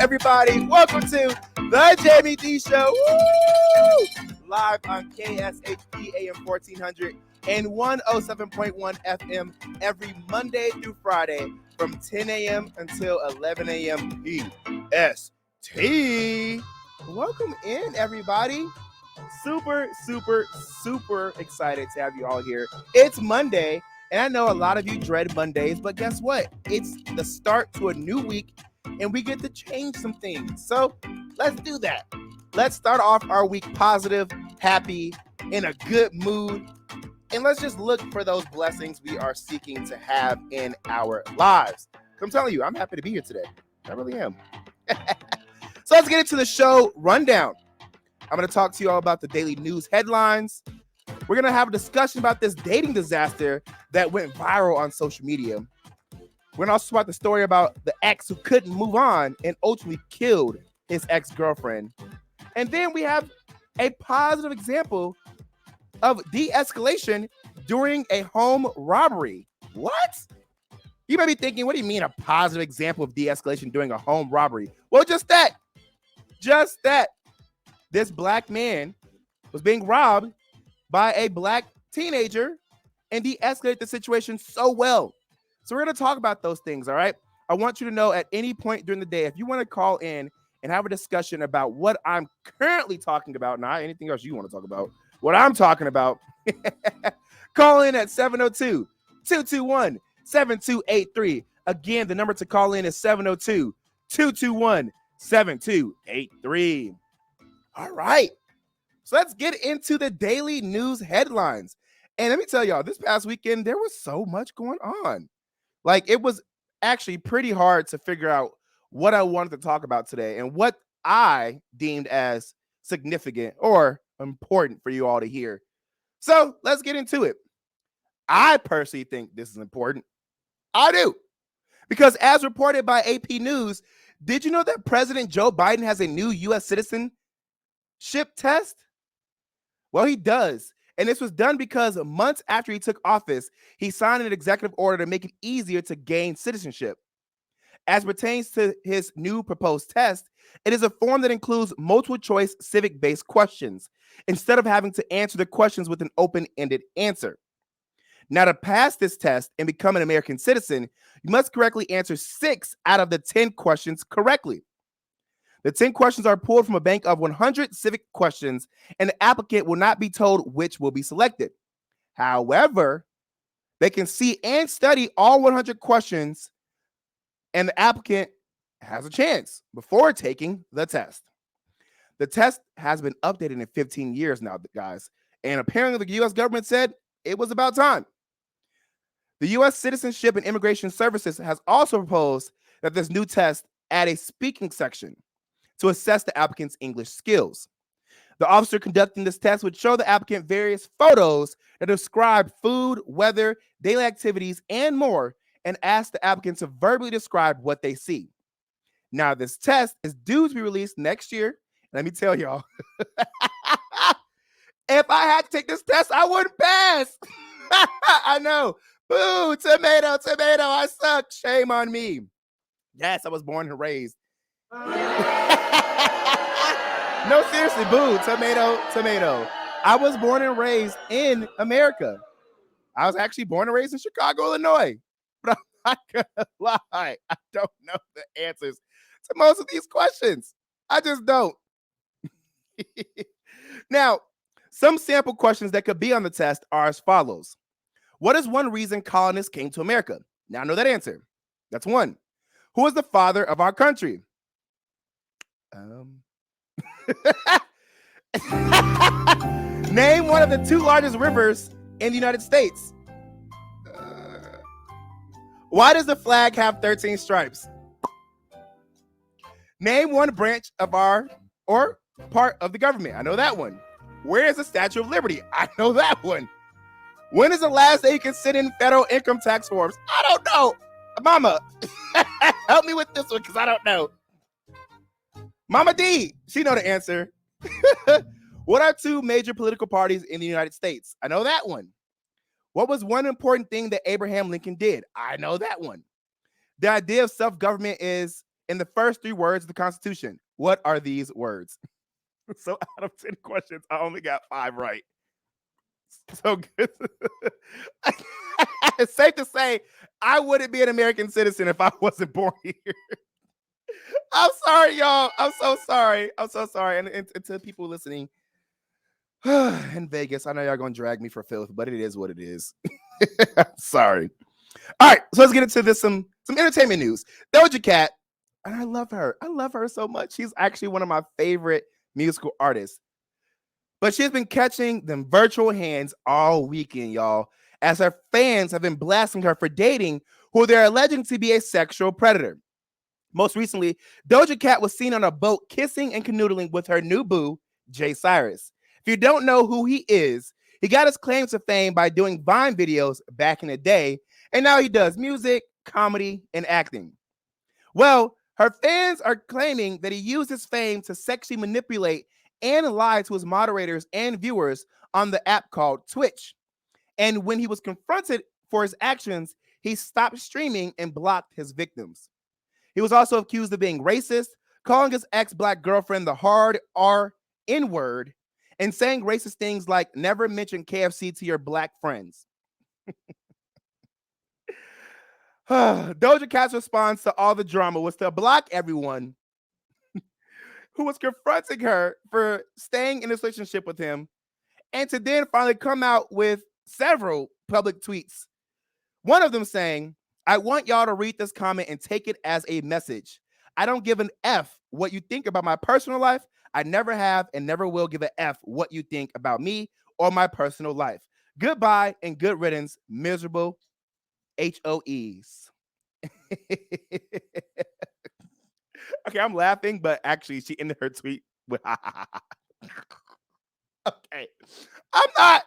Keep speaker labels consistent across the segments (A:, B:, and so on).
A: everybody. Welcome to the Jamie D Show. Woo! Live on KSHP AM 1400 and 107.1 FM every Monday through Friday from 10 a.m. until 11 a.m. PST. Welcome in, everybody. Super excited to have you all here. It's Monday, and I know a lot of you dread Mondays, but guess what? It's the start to a new week, and we get to change some things. So let's do that. Let's start off our week positive, happy, in a good mood, and let's just look for those blessings we are seeking to have in our lives. I'm telling you, I'm happy to be here today. I really am. So let's get into the show rundown. I'm going to talk to you all about the daily news headlines. We're going to have a discussion about this dating disaster that went viral on social media. We're going to also talk about the story about the ex who couldn't move on and ultimately killed his ex-girlfriend. And then we have a positive example of de-escalation during a home robbery. What? You may be thinking, what do you mean a positive example of de-escalation during a home robbery? Well, just that. This black man was being robbed by a black teenager and de-escalated the situation so well. So we're going to talk about those things, all right? I want you to know at any point during the day, if you want to call in and have a discussion about what I'm currently talking about, not anything else you want to talk about, what I'm talking about, call in at 702-221-7283. Again, the number to call in is 702-221-7283. All right. So let's get into the daily news headlines. And let me tell y'all, this past weekend, there was so much going on. Like, it was actually pretty hard to figure out what I wanted to talk about today and what I deemed as significant or important for you all to hear. So let's get into it. I personally think this is important. I do. Because as reported by AP News, did you know that President Joe Biden has a new U.S. citizenship test? Well, he does. And this was done because months after he took office, he signed an executive order to make it easier to gain citizenship. As pertains to his new proposed test, it is a form that includes multiple choice civic-based questions instead of having to answer the questions with an open-ended answer. Now, to pass this test and become an American citizen, you must correctly answer 6 out of the 10 questions correctly. The 10 questions are pulled from a bank of 100 civic questions, and the applicant will not be told which will be selected. However, they can see and study all 100 questions, and the applicant has a chance before taking the test. The test has been updated in 15 years now, guys, and apparently the U.S. government said it was about time. The U.S. Citizenship and Immigration Services has also proposed that this new test add a speaking section to assess the applicant's English skills. The officer conducting this test would show the applicant various photos that describe food, weather, daily activities, and more, and ask the applicant to verbally describe what they see. Now, this test is due to be released next year. Let me tell y'all, if I had to take this test, I wouldn't pass. I know. Boo, tomato, I suck. Shame on me. Yes, I was born and raised. No, seriously, boo, tomato. I was born and raised in America. I was actually born and raised in Chicago, Illinois. But I'm not gonna lie, I don't know the answers to most of these questions. I just don't. Now, some sample questions that could be on the test are as follows. What is one reason colonists came to America? Now I know that answer. That's one. Who is the father of our country? Name one of the 2 largest rivers in the United States. Why does the flag have 13 stripes? Name one branch of our or part of the government. I know that one. Where is the Statue of Liberty? I know that one. When is the last day you can sit in federal income tax forms? I don't know. Mama, help me with this one because I don't know. Mama D, she know the answer. What are 2 major political parties in the United States? I know that one. What was one important thing that Abraham Lincoln did? I know that one. The idea of self-government is in the first 3 words of the Constitution. What are these words? So out of 10 questions, I only got 5 right. So good. It's safe to say I wouldn't be an American citizen if I wasn't born here. I'm sorry, y'all. I'm so sorry. I'm so sorry. And to people listening in Vegas, I know y'all gonna drag me for filth, but it is what it is. Sorry. All right, so let's get into this some entertainment news. Doja Cat, and I love her. I love her so much. She's actually one of my favorite musical artists. But she's been catching them virtual hands all weekend, y'all, as her fans have been blasting her for dating who they're alleging to be a sexual predator. Most recently, Doja Cat was seen on a boat kissing and canoodling with her new boo, Jay Cyrus. If you don't know who he is, he got his claim to fame by doing Vine videos back in the day, and now he does music, comedy, and acting. Well, her fans are claiming that he used his fame to sexually manipulate and lie to his moderators and viewers on the app called Twitch. And when he was confronted for his actions, he stopped streaming and blocked his victims. He was also accused of being racist, calling his ex-black girlfriend the hard R N word, and saying racist things like never mention KFC to your black friends. Doja Cat's response to all the drama was to block everyone who was confronting her for staying in a relationship with him, and to then finally come out with several public tweets. One of them saying, I want y'all to read this comment and take it as a message. I don't give an F what you think about my personal life. I never have and never will give a F what you think about me or my personal life. Goodbye and good riddance, miserable HOEs. Okay, I'm laughing, but actually she ended her tweet with okay. I'm not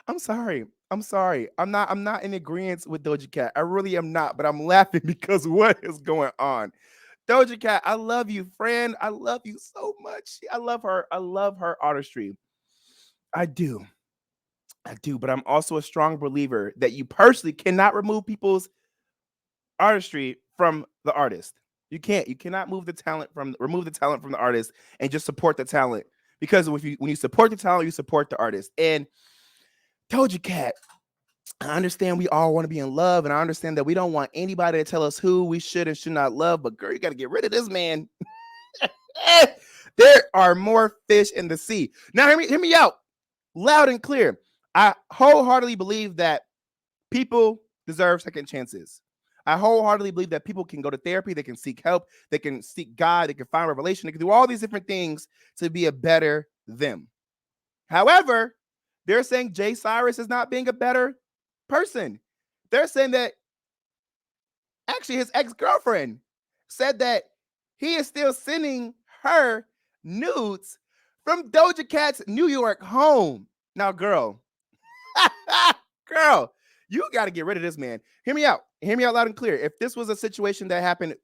A: I'm sorry. I'm sorry. I'm not in agreement with Doja Cat. I really am not, but I'm laughing because what is going on? Doja Cat, I love you, friend. I love you so much. I love her. I love her artistry. I do. I do, but I'm also a strong believer that you personally cannot remove people's artistry from the artist. You can't. You cannot remove the talent from the artist and just support the talent. Because when you support the talent, you support the artist. And Doja Cat, I understand we all want to be in love, and I understand that we don't want anybody to tell us who we should and should not love. But girl, you got to get rid of this man. There are more fish in the sea. Now, hear me out, loud and clear. I wholeheartedly believe that people deserve second chances. I wholeheartedly believe that people can go to therapy, they can seek help, they can seek God, they can find revelation, they can do all these different things to be a better them. However, they're saying Jay Cyrus is not being a better person. They're saying that actually his ex-girlfriend said that he is still sending her nudes from Doja Cat's New York home. Now, girl, girl, you got to get rid of this man. Hear me out. Hear me out loud and clear. If this was a situation that happened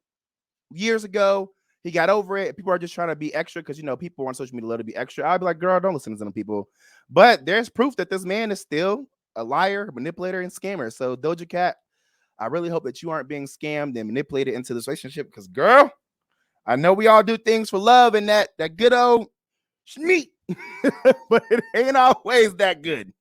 A: years ago, he got over it. People are just trying to be extra because, people on social media love to be extra. I'd be like, girl, don't listen to them people. But there's proof that this man is still a liar, manipulator, and scammer. So, Doja Cat, I really hope that you aren't being scammed and manipulated into this relationship because, girl, I know we all do things for love and that good old schmeat, but it ain't always that good.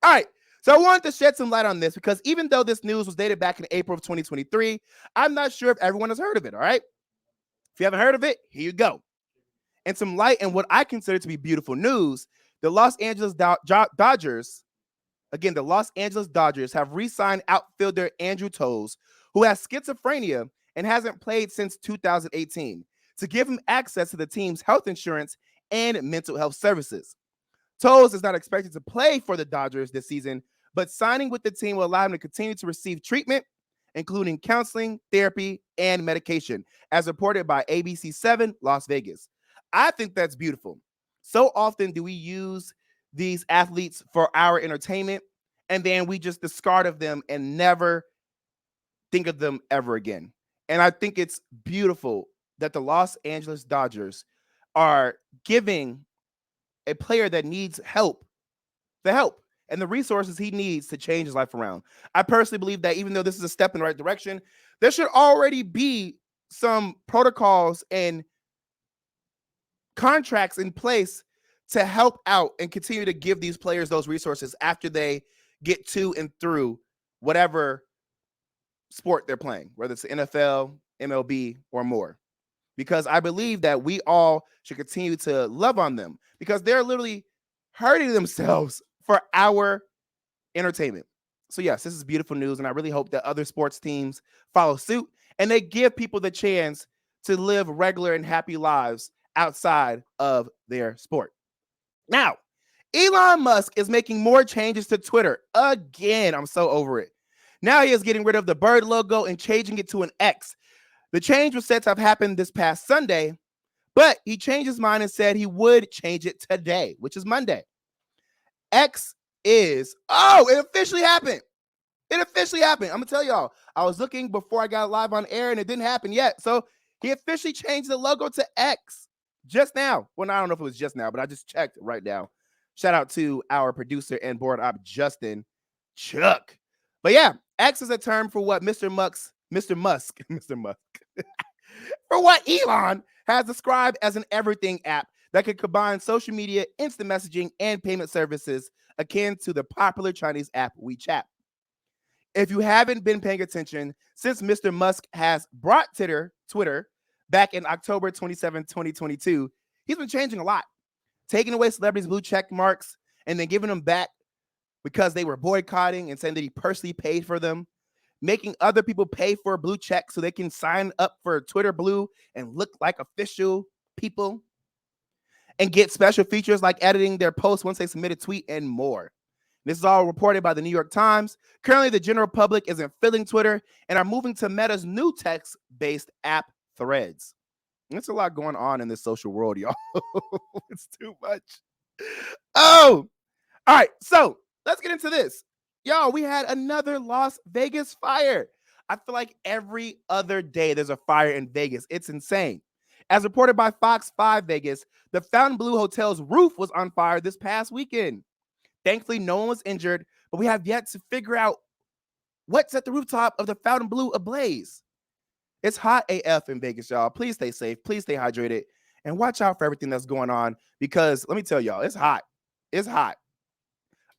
A: All right. So I wanted to shed some light on this because even though this news was dated back in April of 2023, I'm not sure if everyone has heard of it. All right. If you haven't heard of it, here you go. And some light and what I consider to be beautiful news, the Los Angeles Dodgers, again, the Los Angeles Dodgers have re-signed outfielder Andrew Toles, who has schizophrenia and hasn't played since 2018, to give him access to the team's health insurance and mental health services. Toles is not expected to play for the Dodgers this season, but signing with the team will allow him to continue to receive treatment, including counseling, therapy, and medication, as reported by ABC7 Las Vegas. I think that's beautiful. So often do we use these athletes for our entertainment, and then we just discard of them and never think of them ever again. And I think it's beautiful that the Los Angeles Dodgers are giving a player that needs help the help. and the resources he needs to change his life around. I personally believe that even though this is a step in the right direction, there should already be some protocols and contracts in place to help out and continue to give these players those resources after they get to and through whatever sport they're playing, whether it's the NFL, MLB, or more. Because I believe that we all should continue to love on them because they're literally hurting themselves for our entertainment. So yes, this is beautiful news, and I really hope that other sports teams follow suit and they give people the chance to live regular and happy lives outside of their sport. Now, Elon Musk is making more changes to Twitter again. I'm so over it. Now he is getting rid of the bird logo and changing it to an X. The change was said to have happened this past Sunday, but he changed his mind and said he would change it today, which is Monday. X is, it officially happened. It officially happened. I'm going to tell y'all, I was looking before I got live on air and it didn't happen yet. So he officially changed the logo to X just now. Well, I don't know if it was just now, but I just checked right now. Shout out to our producer and board op, Justin Chuck. But yeah, X is a term for what Mr. Musk, for what Elon has described as an everything app that could combine social media, instant messaging, and payment services akin to the popular Chinese app WeChat. If you haven't been paying attention, since Mr. Musk has brought Twitter back in October 27, 2022, he's been changing a lot, taking away celebrities' blue check marks and then giving them back because they were boycotting and saying that he personally paid for them, making other people pay for a blue check so they can sign up for Twitter Blue and look like official people and get special features like editing their posts once they submit a tweet and more. This is all reported by the New York Times. Currently, the general public isn't filling Twitter and are moving to Meta's new text-based app, Threads. There's a lot going on in this social world, y'all. It's too much. Oh, all right. So let's get into this. Y'all, we had another Las Vegas fire. I feel like every other day there's a fire in Vegas. It's insane. As reported by Fox 5 Vegas, the Fontainebleau Hotel's roof was on fire this past weekend. Thankfully, no one was injured, but we have yet to figure out what's at the rooftop of the Fontainebleau ablaze. It's hot AF in Vegas, y'all. Please stay safe. Please stay hydrated. And watch out for everything that's going on because let me tell y'all, it's hot. It's hot.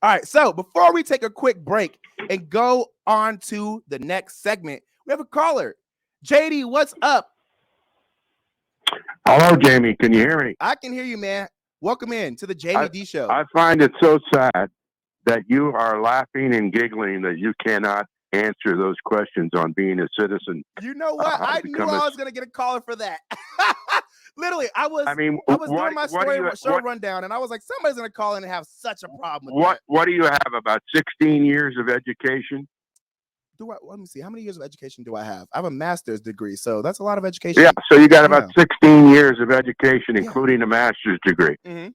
A: All right, so before we take a quick break and go on to the next segment, we have a caller. JD, what's up?
B: Hello, Jamie. Can you hear me?
A: I can hear you, man. Welcome in to the Jamie D Show.
B: I find it so sad that you are laughing and giggling that you cannot answer those questions on being a citizen.
A: You know what? I knew I was going to get a caller for that. Literally, I was doing my show rundown, and I was like, somebody's going to call in and have such a problem with that.
B: What do you have, about 16 years of education?
A: Let me see. How many years of education do I have? I have a master's degree, so that's a lot of education.
B: Yeah, so you got about 16 years of education, including a master's degree. Mm-hmm.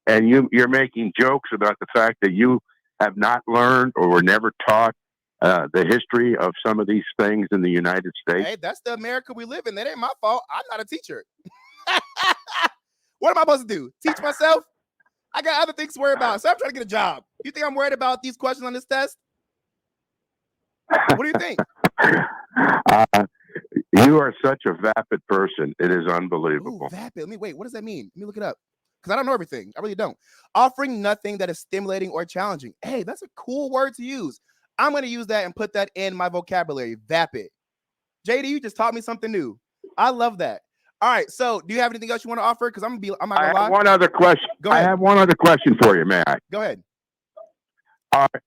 B: And you're making jokes about the fact that you have not learned or were never taught the history of some of these things in the United States.
A: Hey, that's the America we live in. That ain't my fault. I'm not a teacher. What am I supposed to do? Teach myself? I got other things to worry about, so I'm trying to get a job. You think I'm worried about these questions on this test? What do you think?
B: You are such a vapid person. It is unbelievable.
A: Ooh, vapid. Wait, what does that mean? Let me look it up. Because I don't know everything. I really don't. Offering nothing that is stimulating or challenging. Hey, that's a cool word to use. I'm going to use that and put that in my vocabulary. Vapid. JD, you just taught me something new. I love that. All right. So do you have anything else you want to offer? Because I'm not going to lie.
B: I have one other question.
A: Go ahead.
B: I have one other question for you, may I?
A: Go ahead.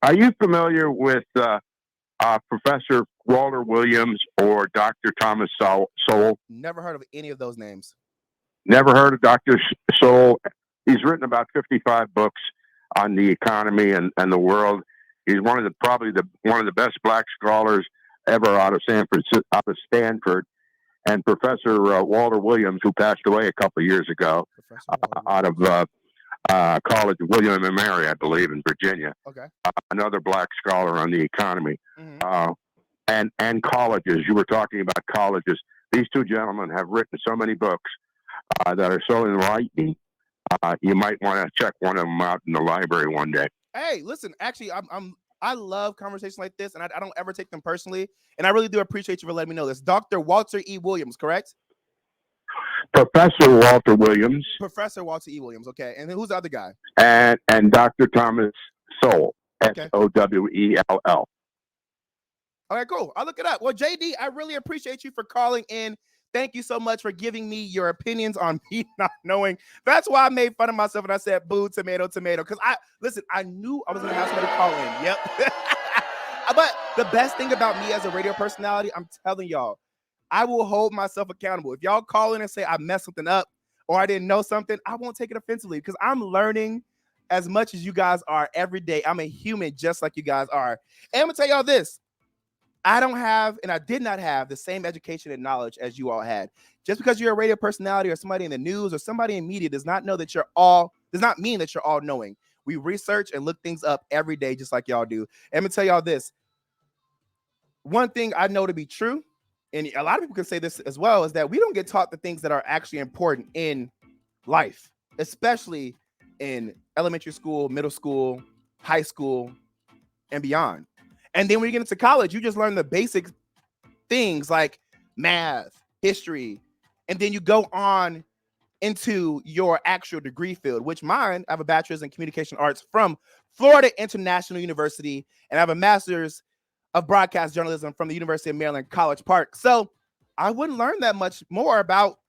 B: Are you familiar with Professor Walter Williams or Dr. Thomas Sowell?
A: Never heard of any of those names.
B: Never heard of Dr. Sowell. He's written about 55 books on the economy and the world. He's probably one of the best black scholars ever out of Stanford. And Professor Walter Williams, who passed away a couple of years ago, out of College of William and Mary, I believe, in Virginia.
A: Okay.
B: Another black scholar on the economy.
A: Mm-hmm.
B: And colleges. You were talking about colleges. These two gentlemen have written so many books that are so enlightening. You might want to check one of them out in the library one day.
A: Hey, listen, actually, I love conversations like this, and I don't ever take them personally. And I really do appreciate you for letting me know this. Dr. Walter E. Williams, correct?
B: Professor Walter Williams
A: Professor Walter E. Williams. Okay. And then who's the other guy?
B: and Dr. Thomas Sowell,
A: Okay.
B: Sowell.
A: All right, cool. I'll look it up. Well, JD, I really appreciate you for calling in. Thank you so much for giving me your opinions on me not knowing. That's why I made fun of myself and I said, boo, tomato, tomato. Because I knew I was going to have somebody call in. Yep. But the best thing about me as a radio personality, I'm telling y'all, I will hold myself accountable. If y'all call in and say I messed something up or I didn't know something, I won't take it offensively because I'm learning as much as you guys are every day. I'm a human just like you guys are. And I'm going to tell y'all this. I don't have, and I did not have the same education and knowledge as you all had. Just because you're a radio personality or somebody in the news or somebody in media does not mean that you're all knowing. We research and look things up every day, just like y'all do. And I'm gonna tell y'all this. One thing I know to be true, and a lot of people can say this as well, is that we don't get taught the things that are actually important in life, especially in elementary school, middle school, high school, and beyond. And then when you get into college, you just learn the basic things like math, history, and then you go on into your actual degree field, which mine, I have a bachelor's in communication arts from Florida International University, and I have a master's of broadcast journalism from the University of Maryland, College Park. So I wouldn't learn that much more about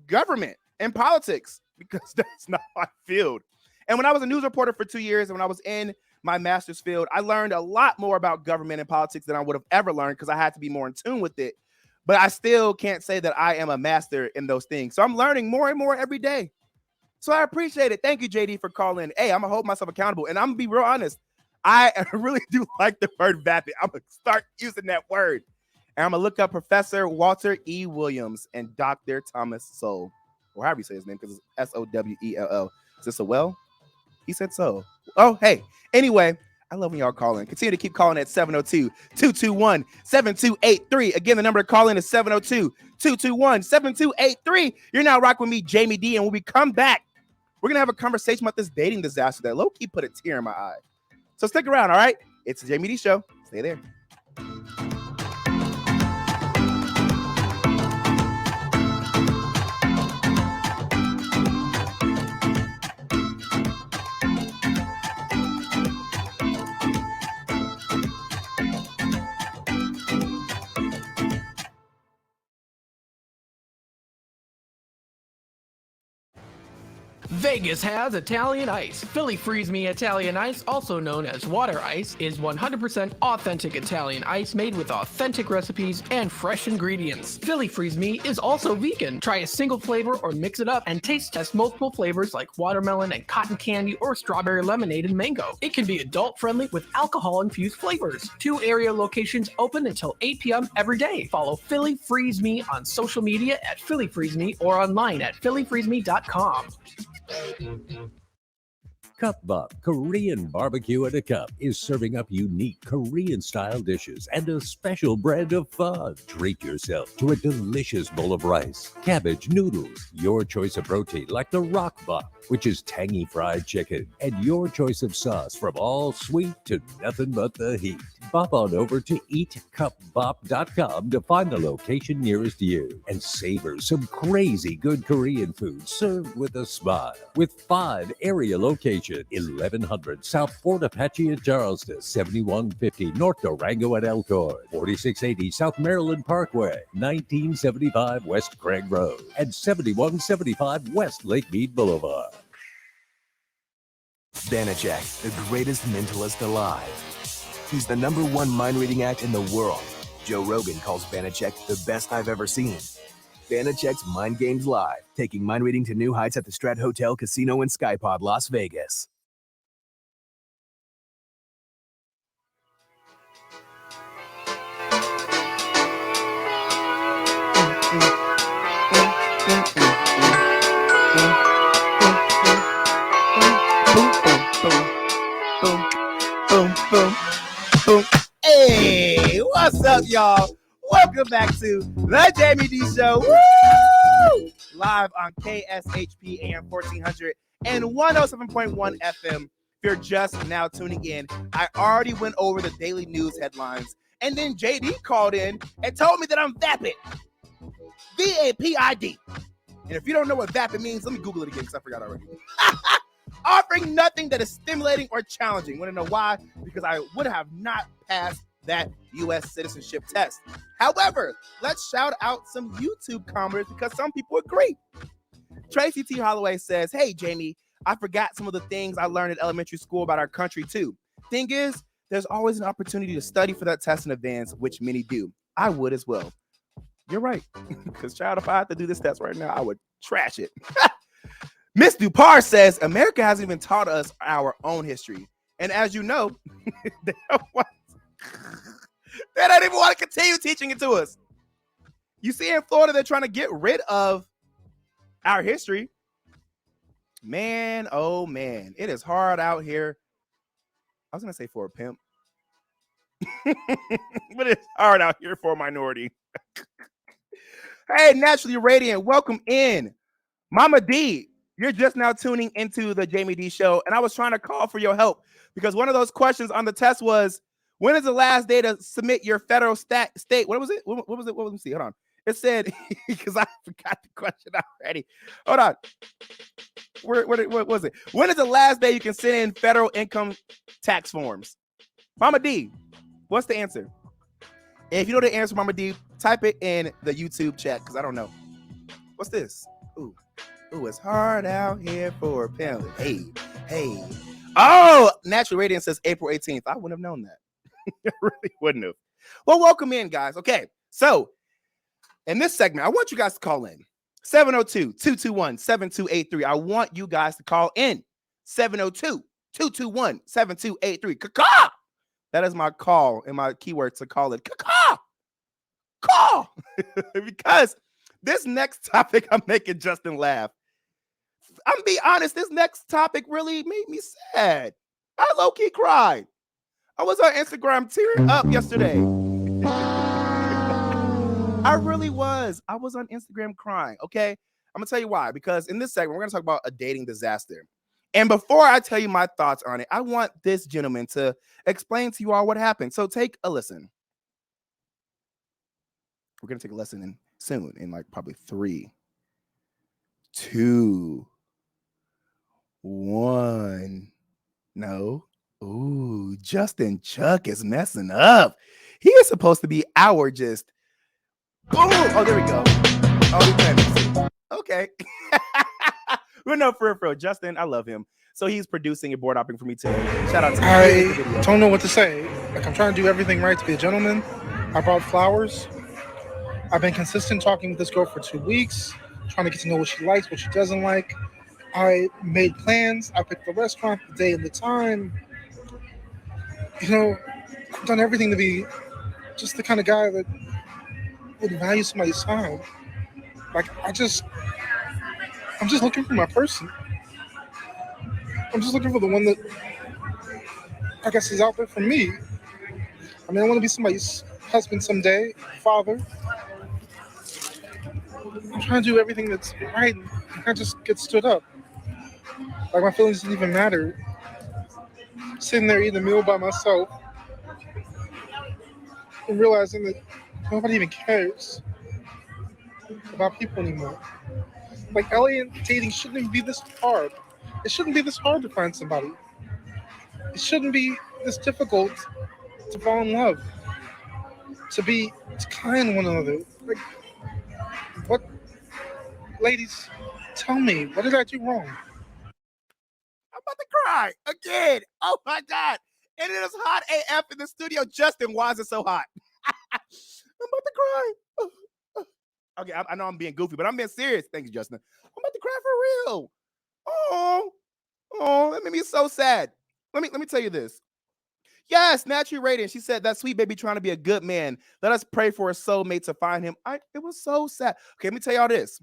A: government and politics because that's not my field. And when I was a news reporter for 2 years and when I was in my master's field, I learned a lot more about government and politics than I would have ever learned because I had to be more in tune with it. But I still can't say that I am a master in those things. So I'm learning more and more every day. So I appreciate it. Thank you, JD, for calling. Hey, I'm going to hold myself accountable. And I'm going to be real honest. I really do like the word vapid. I'm going to start using that word. And I'm going to look up Professor Walter E. Williams and Dr. Thomas Sowell, or however you say his name, because it's Sowell. Is this a well? He said so. Oh, hey. Anyway, I love when y'all call in. Continue to keep calling at 702-221-7283. Again, the number to call in is 702-221-7283. You're now rocking with me, Jamie D. And when we come back, we're going to have a conversation about this dating disaster that low-key put a tear in my eye. So stick around, all right? It's the Jamie D Show. Stay there.
C: Vegas has Italian Ice. Philly Freeze Me Italian Ice, also known as water ice, is 100% authentic Italian ice made with authentic recipes and fresh ingredients. Philly Freeze Me is also vegan. Try a single flavor or mix it up and taste test multiple flavors like watermelon and cotton candy or strawberry lemonade and mango. It can be adult friendly with alcohol-infused flavors. 2 area locations open until 8 p.m. every day. Follow Philly Freeze Me on social media at Philly Freeze Me or online at phillyfreezeme.com.
D: Cup Bop Korean Barbecue in a Cup is serving up unique Korean-style dishes and a special brand of fun. Treat yourself to a delicious bowl of rice, cabbage, noodles, your choice of protein like the Rock Bop, which is tangy fried chicken, and your choice of sauce from all sweet to nothing but the heat. Bop on over to eatcupbop.com to find the location nearest you and savor some crazy good Korean food served with a smile. With 5 area locations, 1100 South Fort Apache at Charleston, 7150 North Durango at Elkhorn, 4680 South Maryland Parkway, 1975 West Craig Road, and 7175 West Lake Mead Boulevard.
E: Banachek, the greatest mentalist alive. He's the #1 mind-reading act in the world. Joe Rogan calls Banachek the best I've ever seen. Banachek's Mind Games Live, taking mind reading to new heights at the Strat Hotel, Casino, and Skypod, Las Vegas.
A: Boom. Hey, what's up, y'all? Welcome back to the Jamie D Show. Woo! Live on KSHP AM 1400 and 107.1 FM you're just now tuning in, I already went over the daily news headlines, and then JD called in and told me that I'm vapid. VAPID. And if you don't know what vapid means, let me Google it again because I forgot already. Offering nothing that is stimulating or challenging. Want to know why? Because I would have not passed that U.S. citizenship test. However, let's shout out some YouTube commenters because some people agree. Tracy T. Holloway says, hey, Jamie, I forgot some of the things I learned at elementary school about our country, too. Thing is, there's always an opportunity to study for that test in advance, which many do. I would as well. You're right. Because, child, if I had to do this test right now, I would trash it. Miss Dupar says, America hasn't even taught us our own history. And as you know, they don't even want to continue teaching it to us. You see, in Florida, they're trying to get rid of our history. Man, oh man, it is hard out here. I was going to say for a pimp. But it's hard out here for a minority. Hey, Naturally Radiant, welcome in. Mama D, you're just now tuning into the Jamie D Show, and I was trying to call for your help because one of those questions on the test was, when is the last day to submit your federal state? What was it? What was it? Let me see. Hold on. It said, because I forgot the question already. Hold on. What was it? When is the last day you can send in federal income tax forms? Mama D, what's the answer? And if you know the answer, Mama D, type it in the YouTube chat because I don't know. What's this? Ooh, it's hard out here for a pimp. Hey. Oh, Natural Radiant says April 18th. I wouldn't have known that. I really wouldn't have. Well, welcome in, guys. Okay, so in this segment, I want you guys to call in. 702-221-7283. I want you guys to call in. 702-221-7283. Caw! That is my call and my keyword to call it. Caw! Call! Because this next topic, I'm making Justin laugh. I'm gonna be honest, this next topic really made me sad. I low-key cried. I was on Instagram tearing up yesterday. I really was. I was on Instagram crying, okay? I'm going to tell you why. Because in this segment, we're going to talk about a dating disaster. And before I tell you my thoughts on it, I want this gentleman to explain to you all what happened. So take a listen. We're going to take a lesson in soon, in like probably 3, 2, 1. No. Ooh, Justin Chuck is messing up. He is supposed to be our just boom. Oh, there we go. Oh, we playing this. Okay. Well, no, for real. Justin, I love him. So he's producing a board hopping for me today. Shout out to him.
F: I don't know what to say. Like, I'm trying to do everything right to be a gentleman. I brought flowers. I've been consistent talking with this girl for 2 weeks, trying to get to know what she likes, what she doesn't like. I made plans. I picked the restaurant, the day, and the time. You know, I've done everything to be just the kind of guy that would value somebody's time. Like, I'm just looking for my person. I'm just looking for the one that, I guess, is out there for me. I mean, I want to be somebody's husband someday, father. I'm trying to do everything that's right. I just get stood up. Like, my feelings didn't even matter. Sitting there eating a meal by myself and realizing that nobody even cares about people anymore. Like, alien dating shouldn't even be this hard. It shouldn't be this hard to find somebody. It shouldn't be this difficult to fall in love, to be kind to one another. Like, what, ladies, tell me, what did I do wrong?
A: I'm about to cry again. Oh my God. And it is hot AF in the studio. Justin, why is it so hot? I'm about to cry. Okay, I know I'm being goofy, but I'm being serious. Thank you, Justin. I'm about to cry for real. Oh, that made me so sad. Let me tell you this. Yes, Naturally Radiant. She said that sweet baby trying to be a good man. Let us pray for a soulmate to find him. It was so sad. Okay, let me tell y'all this.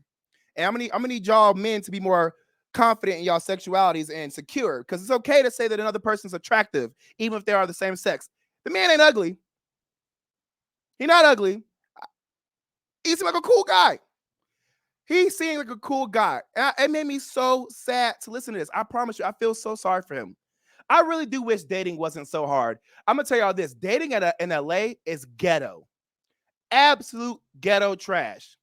A: And I'm gonna need y'all men to be more confident in y'all sexualities and secure, because it's okay to say that another person's attractive, even if they are the same sex. The man ain't ugly. He's not ugly. He seemed like a cool guy. He seemed like a cool guy. And it made me so sad to listen to this. I promise you, I feel so sorry for him. I really do wish dating wasn't so hard. I'm gonna tell y'all this: dating in LA is ghetto, absolute ghetto trash.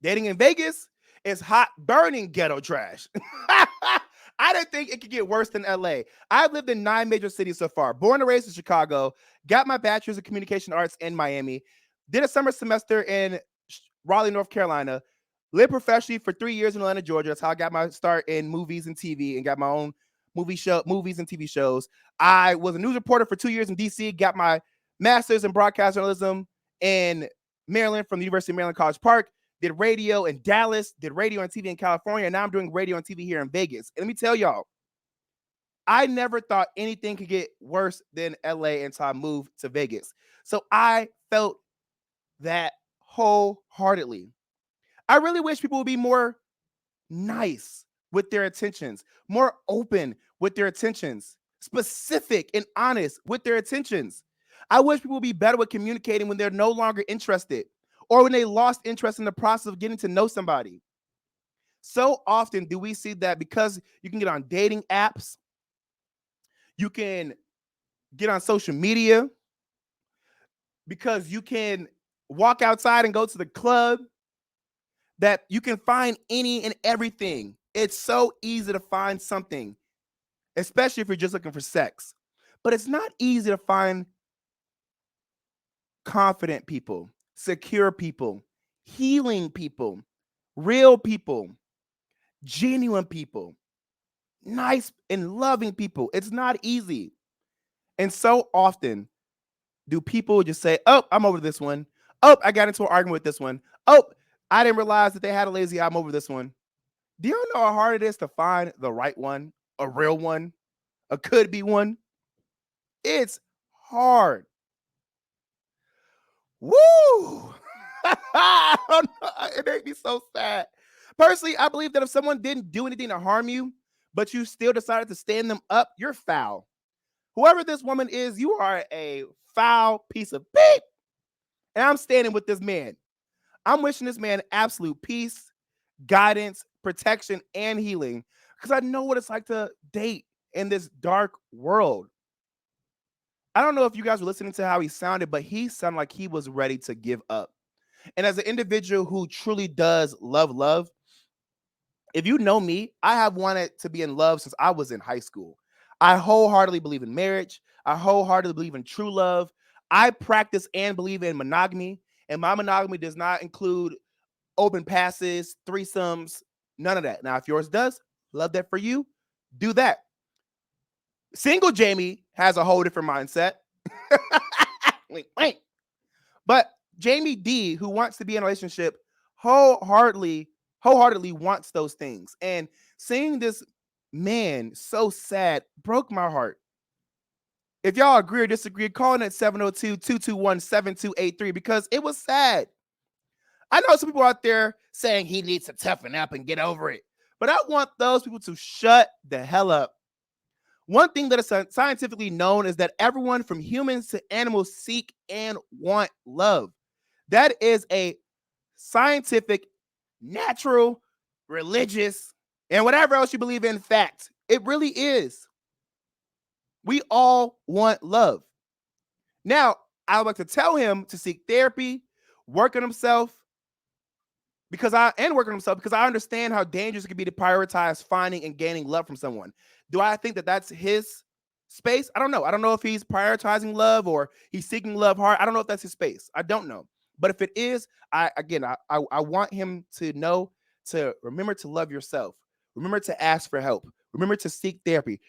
A: Dating in Vegas is hot, burning ghetto trash. I didn't think it could get worse than LA. I've lived in 9 major cities so far. Born and raised in Chicago, got my bachelor's in communication arts in Miami, did a summer semester in Raleigh, North Carolina, lived professionally for 3 years in Atlanta, Georgia. That's how I got my start in movies and TV and got my own movies and TV shows. I was a news reporter for 2 years in DC, got my master's in broadcast journalism in Maryland from the University of Maryland College Park. Did radio in Dallas, did radio and TV in California, and now I'm doing radio and TV here in Vegas. And let me tell y'all, I never thought anything could get worse than LA until I moved to Vegas. So I felt that wholeheartedly. I really wish people would be more nice with their attentions, more open with their attentions, specific and honest with their attentions. I wish people would be better with communicating when they're no longer interested, or when they lost interest in the process of getting to know somebody. So often do we see that because you can get on dating apps, you can get on social media, because you can walk outside and go to the club, that you can find any and everything. It's so easy to find something, especially if you're just looking for sex. But it's not easy to find confident people, secure people, healing people, real people, genuine people, nice and loving people. It's not easy. And so often do people just say, oh, I'm over this one. Oh, I got into an argument with this one. Oh, I didn't realize that they had a lazy eye. I'm over this one. Do you know how hard it is to find the right one, a real one, a could be one? It's hard. Woo! I don't know. It made me so sad. Personally, I believe that if someone didn't do anything to harm you, but you still decided to stand them up, you're foul. Whoever this woman is, you are a foul piece of beep. And I'm standing with this man. I'm wishing this man absolute peace, guidance, protection, and healing, because I know what it's like to date in this dark world. I don't know if you guys were listening to how he sounded, but he sounded like he was ready to give up. And as an individual who truly does love, if you know me, I have wanted to be in love since I was in high school. I wholeheartedly believe in marriage. I wholeheartedly believe in true love. I practice and believe in monogamy. And my monogamy does not include open passes, threesomes, none of that. Now, if yours does, love that for you. Do that. Single Jamie has a whole different mindset. Wait. But Jamie D, who wants to be in a relationship, wholeheartedly wants those things. And seeing this man so sad broke my heart. If y'all agree or disagree, call in at 702-221-7283, because it was sad. I know some people out there saying he needs to toughen up and get over it, but I want those people to shut the hell up. One thing that is scientifically known is that everyone from humans to animals seek and want love. That is a scientific, natural, religious, and whatever else you believe in fact. It really is. We all want love. Now, I would like to tell him to seek therapy, work on himself, because I understand how dangerous it can be to prioritize finding and gaining love from someone. Do I think that that's his space? I don't know. I don't know if he's prioritizing love or he's seeking love hard. I don't know if that's his space. I don't know. But if it is, I want him to know to remember to love yourself. Remember to ask for help. Remember to seek therapy.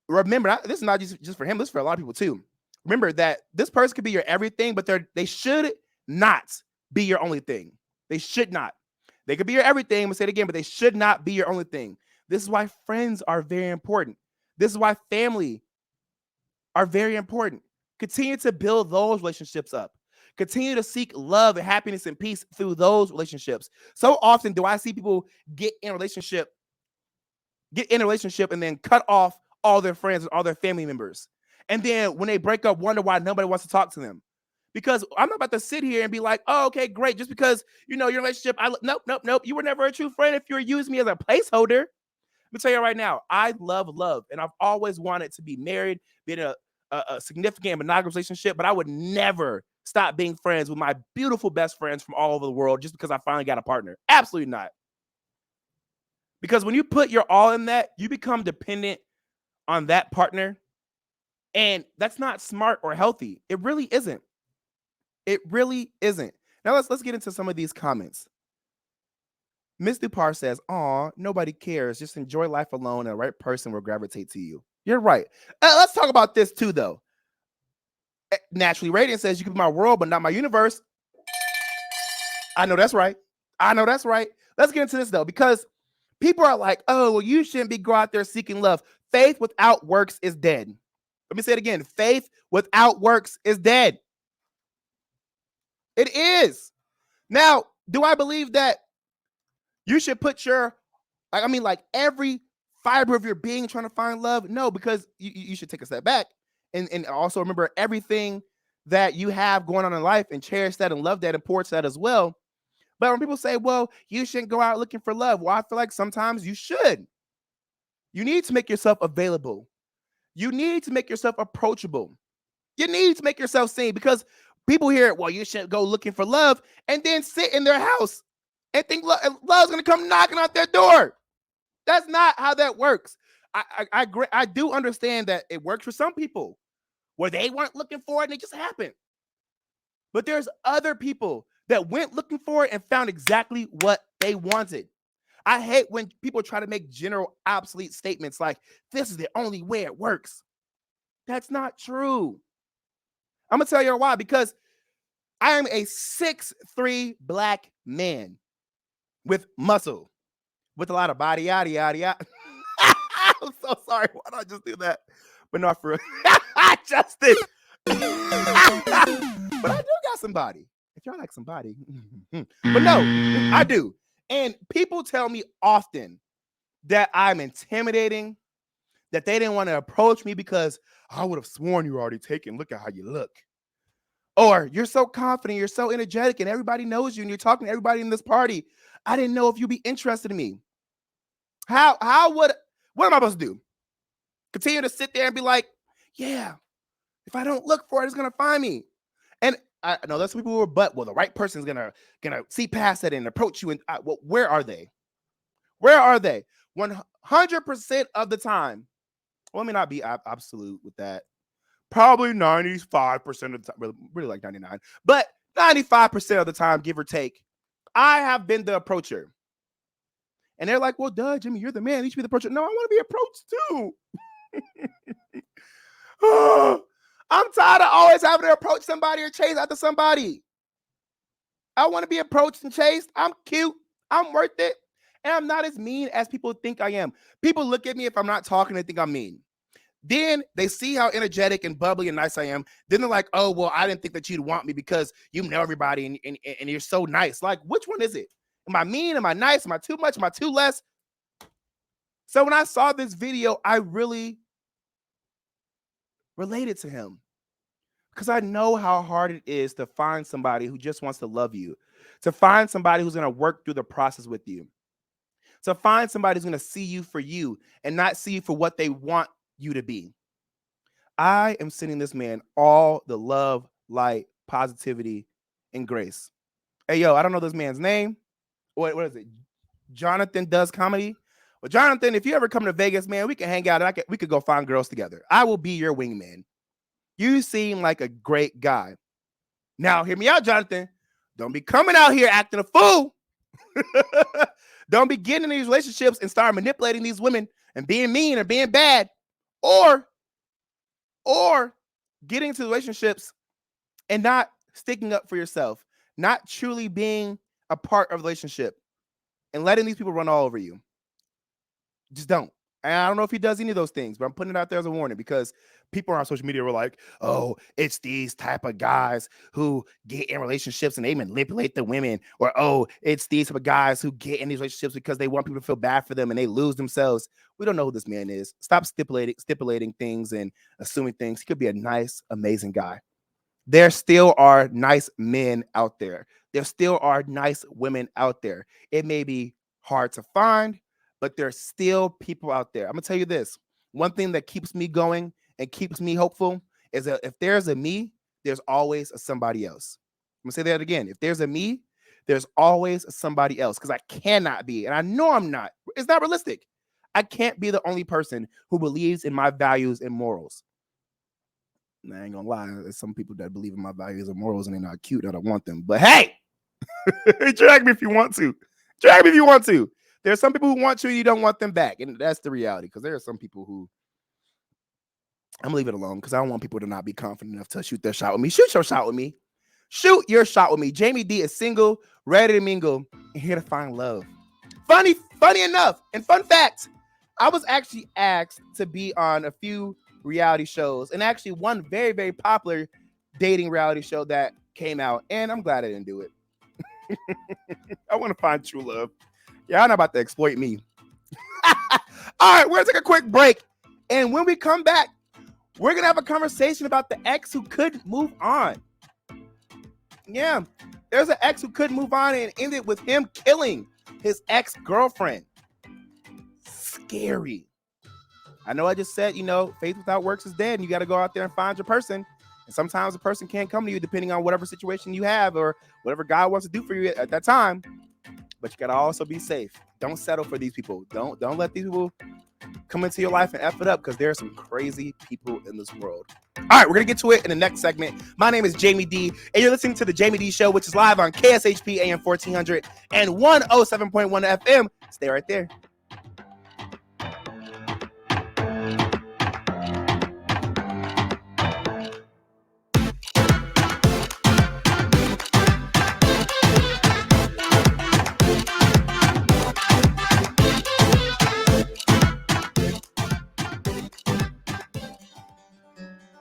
A: Remember, this is not just for him. This is for a lot of people too. Remember that this person could be your everything, but they should not be your only thing. They should not. They could be your everything, I'm gonna say it again, but they should not be your only thing. This is why friends are very important. This is why family are very important. Continue to build those relationships up. Continue to seek love and happiness and peace through those relationships. So often do I see people get in a relationship and then cut off all their friends and all their family members. And then when they break up, wonder why nobody wants to talk to them. Because I'm not about to sit here and be like, oh, okay, great. Just because, your relationship, nope. You were never a true friend if you were using me as a placeholder. Let me tell you right now, I love love, and I've always wanted to be married, be in a significant monogamous relationship, but I would never stop being friends with my beautiful best friends from all over the world just because I finally got a partner. Absolutely not. Because when you put your all in that, you become dependent on that partner, and that's not smart or healthy. It really isn't. It really isn't. Now let's get into some of these comments. Miss Dupar says, "Aw, nobody cares. Just enjoy life alone, and the right person will gravitate to you." You're right. Let's talk about this too, though. Naturally Radiant says, "You can be my world, but not my universe." I know that's right. I know that's right. Let's get into this though, because people are like, "Oh, well, you shouldn't be go out there seeking love. Faith without works is dead." Let me say it again. Faith without works is dead. It is. Now, do I believe that you should put your, like every fiber of your being trying to find love? No, because you should take a step back and also remember everything that you have going on in life and cherish that and love that and pour to that as well. But when people say, well, you shouldn't go out looking for love, well, I feel like sometimes you should. You need to make yourself available. You need to make yourself approachable. You need to make yourself seen, because people hear, well, you should go looking for love, and then sit in their house and think love's going to come knocking out their door. That's not how that works. I do understand that it works for some people where they weren't looking for it and it just happened. But there's other people that went looking for it and found exactly what they wanted. I hate when people try to make general obsolete statements like, this is the only way it works. That's not true. I'm going to tell you why. Because I am a 6'3" black man with muscle, with a lot of body, yada, yada, yada. I'm so sorry. Why did I just do that? But not for real. Justin. But I do got somebody. If y'all like somebody. But no, I do. And people tell me often that I'm intimidating, that they didn't want to approach me because I would have sworn you were already taken. Look at how you look. Or you're so confident, you're so energetic, and everybody knows you, and you're talking to everybody in this party. I didn't know if you'd be interested in me. What am I supposed to do? Continue to sit there and be like, yeah, if I don't look for it, it's gonna find me. And I know that's people who are, but well, the right person's gonna see past that and approach you. And well, where are they? Where are they? 100% of the time. Well, let me not be absolute with that. Probably 95% of the time, really like 99, but 95% of the time, give or take, I have been the approacher. And they're like, well, duh, Jimmy, you're the man. You should be the approacher. No, I want to be approached too. I'm tired of always having to approach somebody or chase after somebody. I want to be approached and chased. I'm cute. I'm worth it. And I'm not as mean as people think I am. People look at me if I'm not talking, they think I'm mean. Then they see how energetic and bubbly and nice I am. Then they're like, oh, well, I didn't think that you'd want me because you know everybody and you're so nice. Like, which one is it? Am I mean? Am I nice? Am I too much? Am I too less? So when I saw this video, I really related to him, because I know how hard it is to find somebody who just wants to love you, to find somebody who's going to work through the process with you, to find somebody who's going to see you for you and not see you for what they want you to be. I am sending this man all the love, light, positivity, and grace. Hey, yo, I don't know this man's name. What is it? Jonathan does comedy. Well, Jonathan, if you ever come to Vegas, man, we can hang out and we could go find girls together. I will be your wingman. You seem like a great guy. Now, hear me out, Jonathan. Don't be coming out here acting a fool. Don't be getting in these relationships and start manipulating these women and being mean or being bad. Or getting into relationships and not sticking up for yourself, not truly being a part of the relationship and letting these people run all over you. Just don't. And I don't know if he does any of those things, but I'm putting it out there as a warning, because people on social media were like, oh, it's these type of guys who get in relationships and they manipulate the women. Or, oh, it's these type of guys who get in these relationships because they want people to feel bad for them and they lose themselves. We don't know who this man is. Stop stipulating things and assuming things. He could be a nice, amazing guy. There still are nice men out there. There still are nice women out there. It may be hard to find, but there's still people out there. I'm gonna tell you this. One thing that keeps me going and keeps me hopeful is that if there's a me, there's always a somebody else. I'm gonna say that again. If there's a me, there's always a somebody else, because I cannot be, and I know I'm not. It's not realistic. I can't be the only person who believes in my values and morals. And I ain't gonna lie, there's some people that believe in my values and morals and they're not cute. I don't want them. But hey, drag me if you want to. Drag me if you want to. There's some people who want you, you don't want them back. And that's the reality, because there are some people who I'm gonna leave it alone because I don't want people to not be confident enough to shoot their shot with me. Shoot your shot with me. Shoot your shot with me. Jamie D is single, ready to mingle, and here to find love. Funny enough, and fun fact, I was actually asked to be on a few reality shows, and actually one very, very popular dating reality show that came out, and I'm glad I didn't do it. I want to find true love. Y'all not about to exploit me. All right, we're going to take a quick break, and when we come back, we're going to have a conversation about the ex who could move on. Yeah, there's an ex who couldn't move on and ended with him killing his ex-girlfriend. Scary. I know I just said, faith without works is dead, and you got to go out there and find your person. And sometimes a person can't come to you depending on whatever situation you have or whatever God wants to do for you at that time. But you got to also be safe. Don't settle for these people. Don't let these people come into your life and F it up, because there are some crazy people in this world. All right, we're going to get to it in the next segment. My name is Jamie D, and you're listening to The Jamie D Show, which is live on KSHP AM 1400 and 107.1 FM. Stay right there.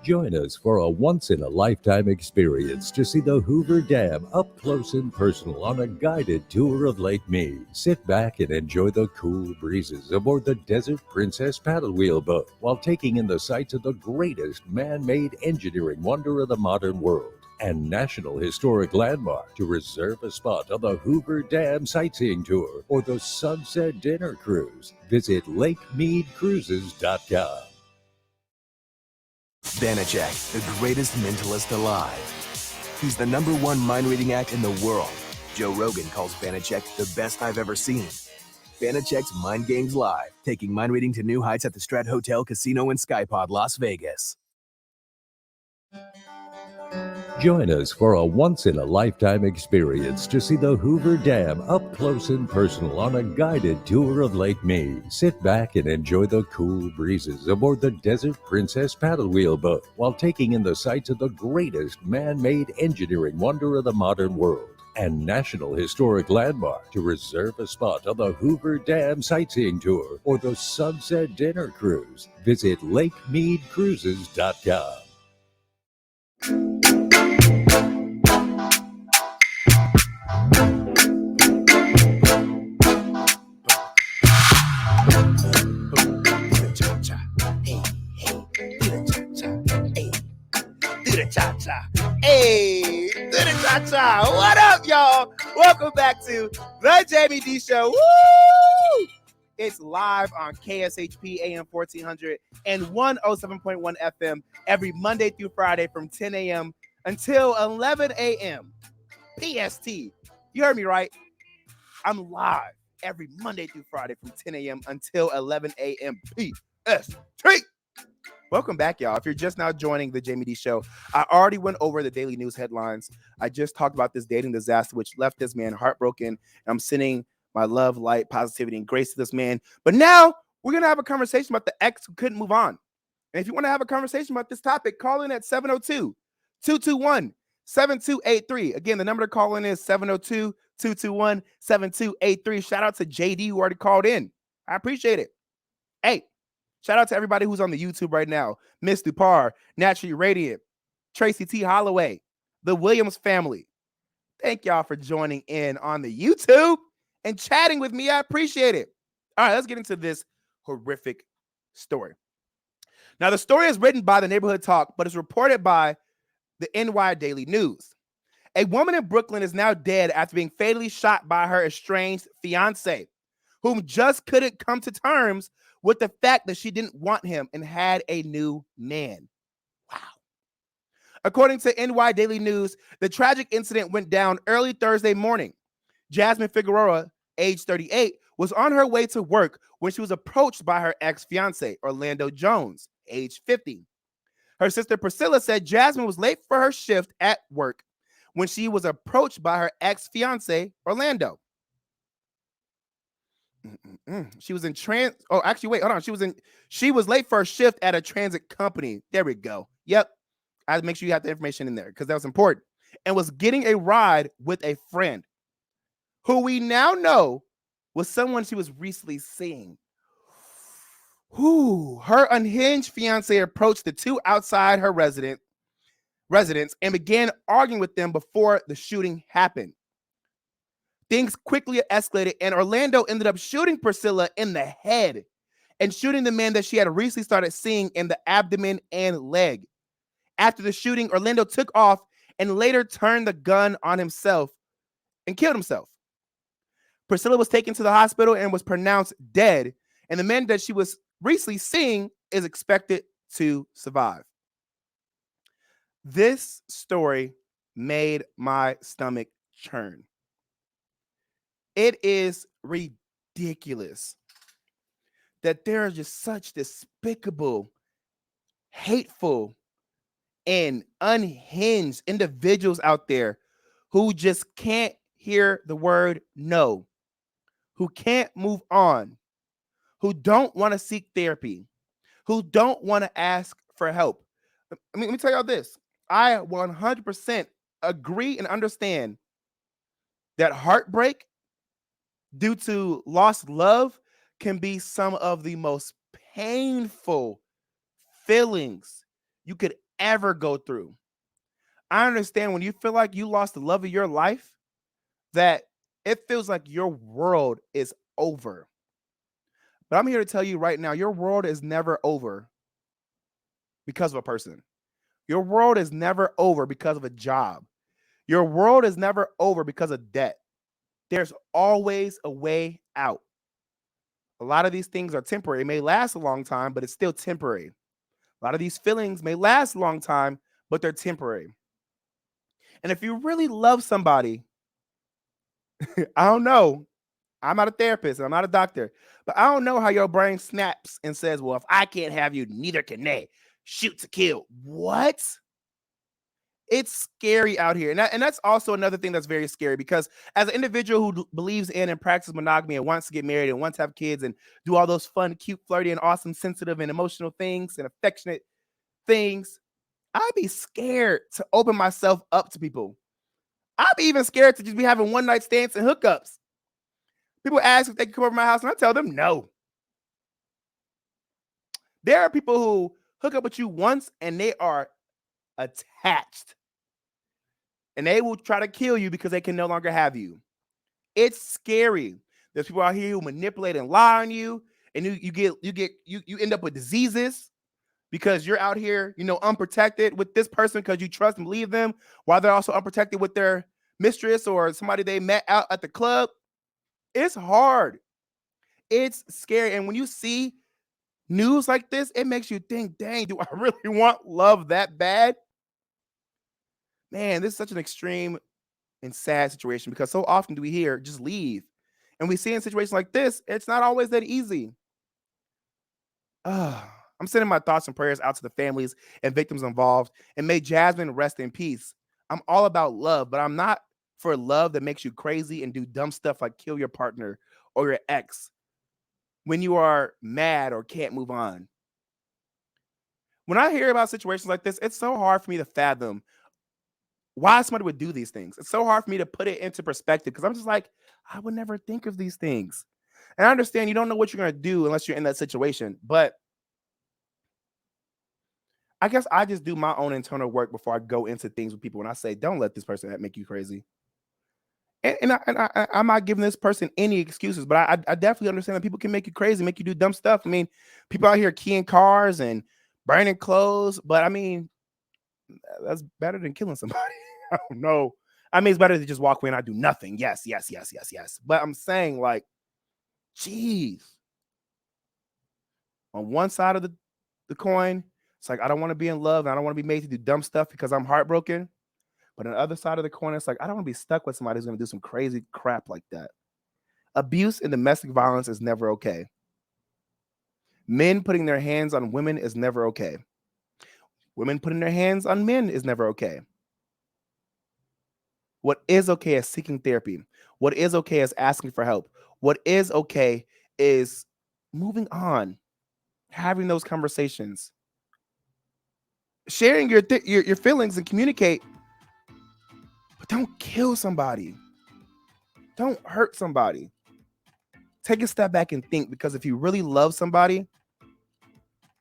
D: Join us for a once-in-a-lifetime experience to see the Hoover Dam up close and personal on a guided tour of Lake Mead. Sit back and enjoy the cool breezes aboard the Desert Princess paddle wheel boat while taking in the sights of the greatest man-made engineering wonder of the modern world and National Historic Landmark. To reserve a spot on the Hoover Dam Sightseeing Tour or the Sunset Dinner Cruise, visit LakeMeadCruises.com.
E: Banachek, the greatest mentalist alive. He's the #1 mind-reading act in the world. Joe Rogan calls Banachek the best I've ever seen. Banachek's Mind Games Live, taking mind reading to new heights at the Strat Hotel, Casino, and Skypod, Las Vegas.
D: Join us for a once-in-a-lifetime experience to see the Hoover Dam up close and personal on a guided tour of Lake Mead. Sit back and enjoy the cool breezes aboard the Desert Princess paddle wheel boat while taking in the sights of the greatest man-made engineering wonder of the modern world and National Historic Landmark. To reserve a spot on the Hoover Dam Sightseeing Tour or the Sunset Dinner Cruise, visit LakeMeadCruises.com.
A: Hey, do the cha-cha. What up, y'all? Welcome back to The Jamie D Show. Woo! It's live on KSHP AM 1400 and 107.1 FM every Monday through Friday from 10 a.m. until 11 a.m. PST. You heard me right. I'm live every Monday through Friday from 10 a.m. until 11 a.m. PST. Welcome back, y'all. If you're just now joining The Jamie D Show, I already went over the daily news headlines. I just talked about this dating disaster, which left this man heartbroken. And I'm sending my love, light, positivity, and grace to this man. But now we're going to have a conversation about the ex who couldn't move on. And if you want to have a conversation about this topic, call in at 702-221-7283. Again, the number to call in is 702-221-7283. Shout out to JD who already called in. I appreciate it. Hey, shout out to everybody who's on the YouTube right now. Miss Dupar, Naturally Radiant, Tracy T. Holloway, the Williams family. Thank y'all for joining in on the YouTube and chatting with me. I appreciate it. All right, let's get into this horrific story. Now, the story is written by the Neighborhood Talk, but it's reported by the NY Daily News. A woman in Brooklyn is now dead after being fatally shot by her estranged fiance, whom just couldn't come to terms with the fact that she didn't want him and had a new man. Wow. According to NY Daily News, the tragic incident went down early Thursday morning. Jasmine Figueroa, age 38, was on her way to work when she was approached by her ex-fiance, Orlando Jones, age 50. Her sister Priscilla said Jasmine was late for her shift at work when she was approached by her ex-fiance, Orlando. She was in she was late for a shift at a transit company. There we go. Yep. I had to make sure you have the information in there because that was important. And was getting a ride with a friend who we now know was someone she was recently seeing. Her unhinged fiance approached the two outside her residence and began arguing with them before the shooting happened. Things quickly escalated, and Orlando ended up shooting Priscilla in the head and shooting the man that she had recently started seeing in the abdomen and leg. After the shooting, Orlando took off and later turned the gun on himself and killed himself. Priscilla was taken to the hospital and was pronounced dead, and the man that she was recently seeing is expected to survive. This story made my stomach churn. It is ridiculous that there are just such despicable, hateful, and unhinged individuals out there who just can't hear the word no, who can't move on, who don't want to seek therapy, who don't want to ask for help. I mean, let me tell y'all this. I 100% agree and understand that heartbreak due to lost love can be some of the most painful feelings you could ever go through. I understand when you feel like you lost the love of your life, that it feels like your world is over. But I'm here to tell you right now, your world is never over because of a person. Your world is never over because of a job. Your world is never over because of debt. There's always a way out. A lot of these things are temporary. It may last a long time, but it's still temporary. A lot of these feelings may last a long time, but they're temporary. And if you really love somebody, I don't know. I'm not a therapist. I'm not a doctor. But I don't know how your brain snaps and says, well, if I can't have you, neither can they. Shoot to kill. What? It's scary out here. And that's also another thing that's very scary because as an individual who believes in and practices monogamy and wants to get married and wants to have kids and do all those fun, cute, flirty, and awesome, sensitive, and emotional things and affectionate things, I'd be scared to open myself up to people. I'd be even scared to just be having one night stands and hookups. People ask if they can come over my house and I tell them no. There are people who hook up with you once and they are attached. And they will try to kill you because they can no longer have you. It's scary. There's people out here who manipulate and lie on you, and you end up with diseases because you're out here, unprotected with this person because you trust and believe them, while they're also unprotected with their mistress or somebody they met out at the club. It's hard. It's scary. And when you see news like this, it makes you think, dang, do I really want love that bad? Man, this is such an extreme and sad situation because so often do we hear just leave. And we see in situations like this, it's not always that easy. I'm sending my thoughts and prayers out to the families and victims involved, and may Jasmine rest in peace. I'm all about love, but I'm not for love that makes you crazy and do dumb stuff like kill your partner or your ex when you are mad or can't move on. When I hear about situations like this, it's so hard for me to fathom why somebody would do these things. It's so hard for me to put it into perspective because I'm just like, I would never think of these things. And I understand you don't know what you're going to do unless you're in that situation. But I guess I just do my own internal work before I go into things with people. And I say, don't let this person make you crazy. I'm not giving this person any excuses, but I definitely understand that people can make you crazy, make you do dumb stuff. I mean, people out here keying cars and burning clothes. But I mean, that's better than killing somebody. I don't know. I mean, it's better to just walk away and I do nothing. Yes. But I'm saying, like, Jeez. On one side of the coin, it's like, I don't want to be in love and I don't want to be made to do dumb stuff because I'm heartbroken. But on the other side of the coin, it's like, I don't want to be stuck with somebody who's going to do some crazy crap like that. Abuse and domestic violence is never okay. Men putting their hands on women is never okay. Women putting their hands on men is never okay. What is okay is seeking therapy. What is okay is asking for help. What is okay is moving on, having those conversations, sharing your feelings and communicate, but don't kill somebody. Don't hurt somebody. Take a step back and think, because if you really love somebody,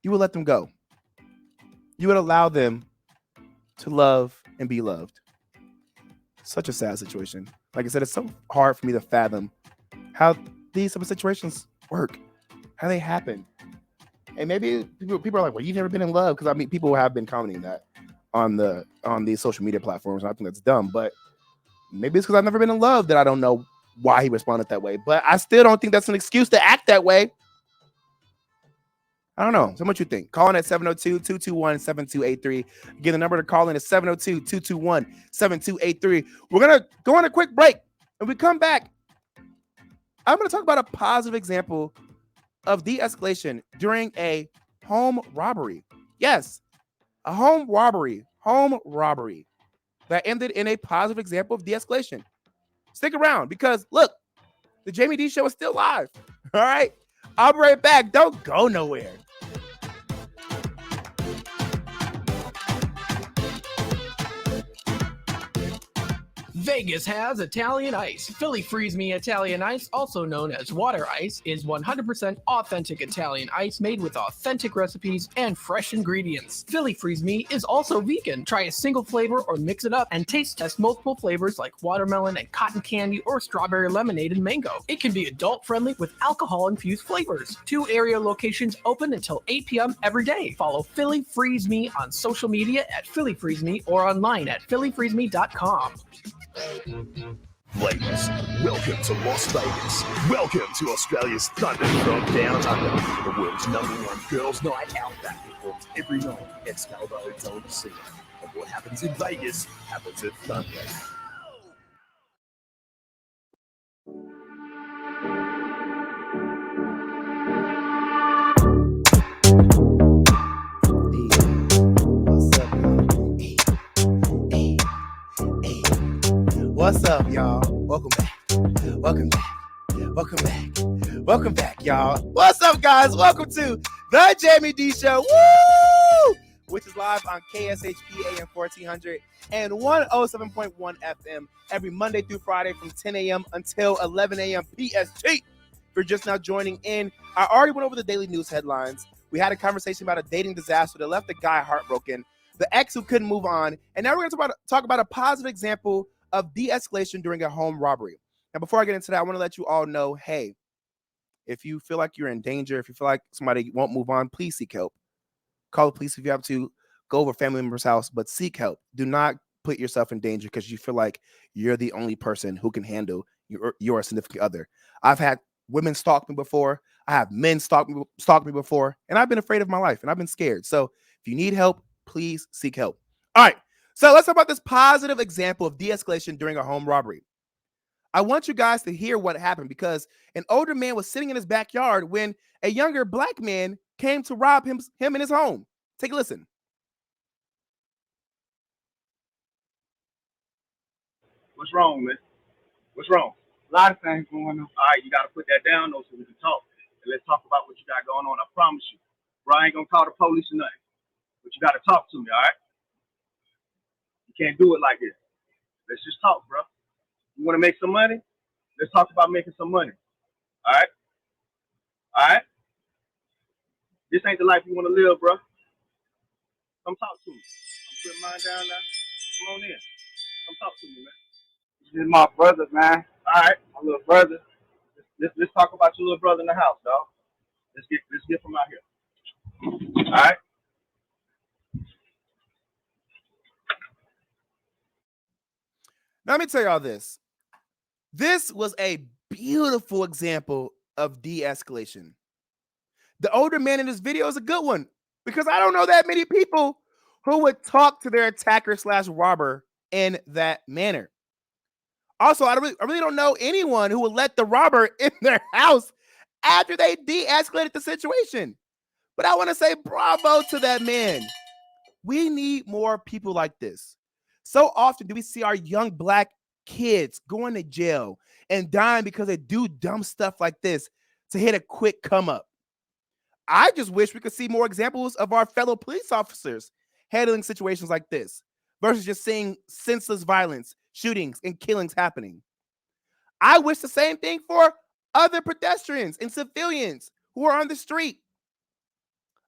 A: you will let them go. You would allow them to love and be loved. Such a sad situation. Like I said, it's so hard for me to fathom how these type of situations work, how they happen. And maybe people are like, well, you've never been in love, because I mean, people have been commenting that on these social media platforms. I think that's dumb, but maybe it's because I've never been in love that I don't know why he responded that way. But I still don't think that's an excuse to act that way. I don't know. So what you think? Call in at 702-221-7283. Again, the number to call in is 702-221-7283. We're going to go on a quick break. And we come back, I'm going to talk about a positive example of de-escalation during a home robbery. Yes, a home robbery that ended in a positive example of de-escalation. Stick around, because look, the Jamie D Show is still live. All right, I'll be right back. Don't go nowhere.
C: Vegas has Italian Ice. Philly Freeze Me Italian Ice, also known as water ice, is 100% authentic Italian ice made with authentic recipes and fresh ingredients. Philly Freeze Me is also vegan. Try a single flavor or mix it up and taste test multiple flavors like watermelon and cotton candy or strawberry lemonade and mango. It can be adult friendly with alcohol-infused flavors. 2 area locations open until 8 p.m. every day. Follow Philly Freeze Me on social media at Philly Freeze Me or online at phillyfreezeme.com.
G: Ladies, welcome to Las Vegas. Welcome to Australia's Thunder from Down Under. The world's #1 girls' night out that performs every night at Excalibur Hotel Casino. And what happens in Vegas happens at Thunder.
A: What's up, y'all? Welcome back. Welcome back, y'all. What's up, guys? Welcome to the Jamie D Show, woo! Which is live on KSHP AM 1400 and 107.1 FM every Monday through Friday from 10 a.m. until 11 a.m. PST. If you're just now joining in, I already went over the daily news headlines. We had a conversation about a dating disaster that left the guy heartbroken, the ex who couldn't move on, and now we're going to talk about a positive example of de-escalation during a home robbery. Now, before I get into that, I want to let you all know, hey, if you feel like you're in danger, if you feel like somebody won't move on, please seek help. Call the police if you have to. Go over a family member's house, but seek help. Do not put yourself in danger because you feel like you're the only person who can handle your significant other. I've had women stalk me before. I have men stalk me before, and I've been afraid of my life, and I've been scared. So if you need help, please seek help. All right. So let's talk about this positive example of de-escalation during a home robbery. I want you guys to hear what happened, because an older man was sitting in his backyard when a younger black man came to rob him in his home. Take a listen.
H: What's wrong, man? What's wrong?
I: A lot of things going on.
H: All right, you got to put that down, though, so we can talk. And let's talk about what you got going on. I promise you. Bro, I ain't going to call the police or nothing. But you got to talk to me, all right? You can't do it like this. Let's just talk, bro. You want to make some money? Let's talk about making some money. All right? All right? This ain't the life you want to live, bro. Come talk to me. I'm putting mine down now. Come on in. Come talk to me, man.
I: This is my brother, man.
H: All right.
I: My little brother.
H: Let's talk about your little brother in the house, dog. Let's get from out here. All right?
A: Now, let me tell y'all this. This was a beautiful example of de-escalation. The older man in this video is a good one because I don't know that many people who would talk to their attacker / robber in that manner. Also, I really don't know anyone who would let the robber in their house after they de-escalated the situation. But I want to say bravo to that man. We need more people like this. So often do we see our young Black kids going to jail and dying because they do dumb stuff like this to hit a quick come up. I just wish we could see more examples of our fellow police officers handling situations like this versus just seeing senseless violence, shootings, and killings happening. I wish the same thing for other pedestrians and civilians who are on the street.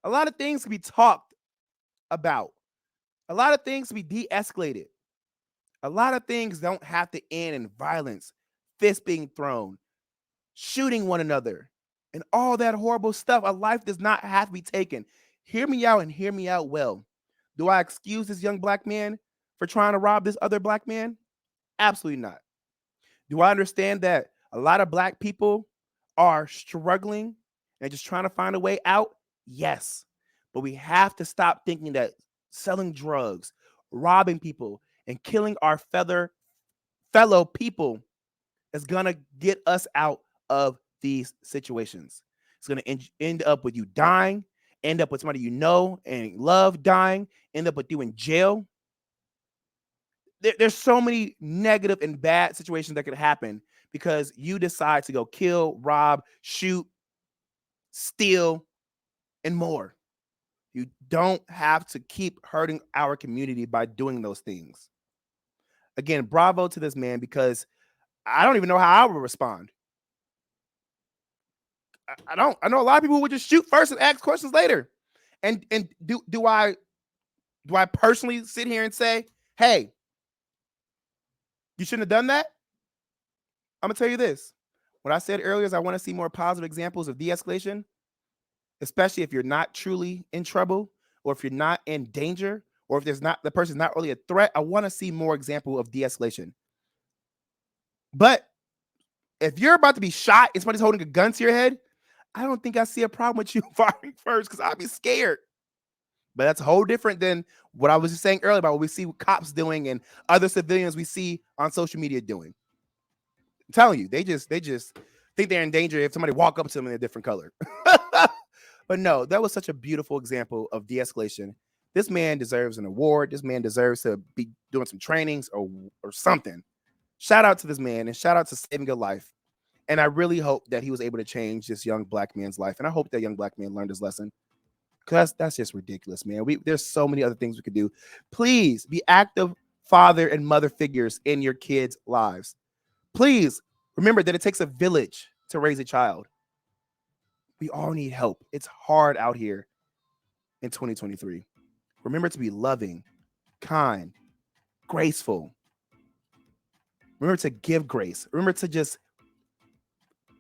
A: A lot of things can be talked about. A lot of things can be de-escalated. A lot of things don't have to end in violence, fists being thrown, shooting one another, and all that horrible stuff. A life does not have to be taken. Hear me out and hear me out well. Do I excuse this young Black man for trying to rob this other Black man? Absolutely not. Do I understand that a lot of Black people are struggling and just trying to find a way out? Yes. But we have to stop thinking that selling drugs, robbing people, and killing our fellow people is going to get us out of these situations. It's going to end up with you dying, end up with somebody you know and love dying, end up with you in jail. There's so many negative and bad situations that could happen because you decide to go kill, rob, shoot, steal, and more. You don't have to keep hurting our community by doing those things. Again, bravo to this man because I don't even know how I would respond. I know a lot of people would just shoot first and ask questions later. And do I personally sit here and say, hey, you shouldn't have done that? I'm gonna tell you this. What I said earlier is I want to see more positive examples of de-escalation, especially if you're not truly in trouble or if you're not in danger or if the person's not really a threat. I want to see more example of de-escalation. But if you're about to be shot and somebody's holding a gun to your head, I don't think I see a problem with you firing first because I'd be scared. But that's a whole different than what I was just saying earlier about what we see cops doing and other civilians we see on social media doing. I'm telling you, they just think they're in danger if somebody walk up to them in a different color. But no, that was such a beautiful example of de-escalation. This man deserves an award. This man deserves to be doing some trainings or something. Shout out to this man and shout out to saving a life. And I really hope that he was able to change this young Black man's life. And I hope that young Black man learned his lesson. Because that's just ridiculous, man. There's so many other things we could do. Please be active father and mother figures in your kids' lives. Please remember that it takes a village to raise a child. We all need help. It's hard out here in 2023. Remember to be loving, kind, graceful. Remember to give grace. Remember to just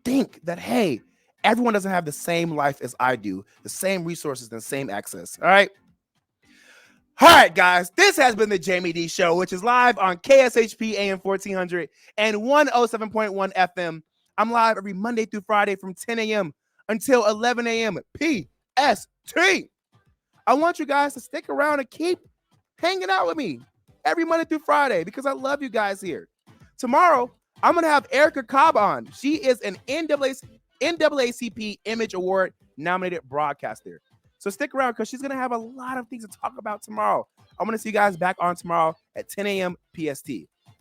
A: think that, hey, everyone doesn't have the same life as I do, the same resources, the same access. All right. All right, guys. This has been the Jaime D Show, which is live on KSHP AM 1400 and 107.1 FM. I'm live every Monday through Friday from 10 a.m. until 11 a.m. PST. I want you guys to stick around and keep hanging out with me every Monday through Friday because I love you guys here. Tomorrow, I'm going to have Erica Cobb on. She is an NAACP Image Award nominated broadcaster. So stick around because she's going to have a lot of things to talk about tomorrow. I'm going to see you guys back on tomorrow at 10 a.m. PST.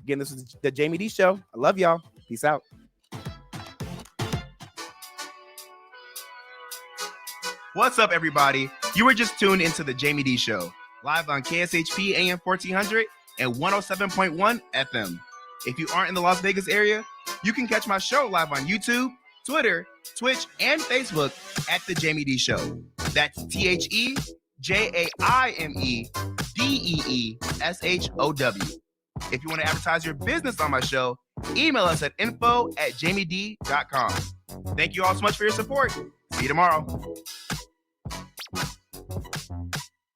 A: Again, this is the Jaime D Show. I love y'all. Peace out. What's up, everybody? You were just tuned into the Jaime D Show, live on KSHP AM 1400 and 107.1 FM. If you aren't in the Las Vegas area, you can catch my show live on YouTube, Twitter, Twitch, and Facebook at The Jaime D Show. That's TheJaimeDeeshow. If you want to advertise your business on my show, email us at info@jamied.com. Thank you all so much for your support. See you tomorrow.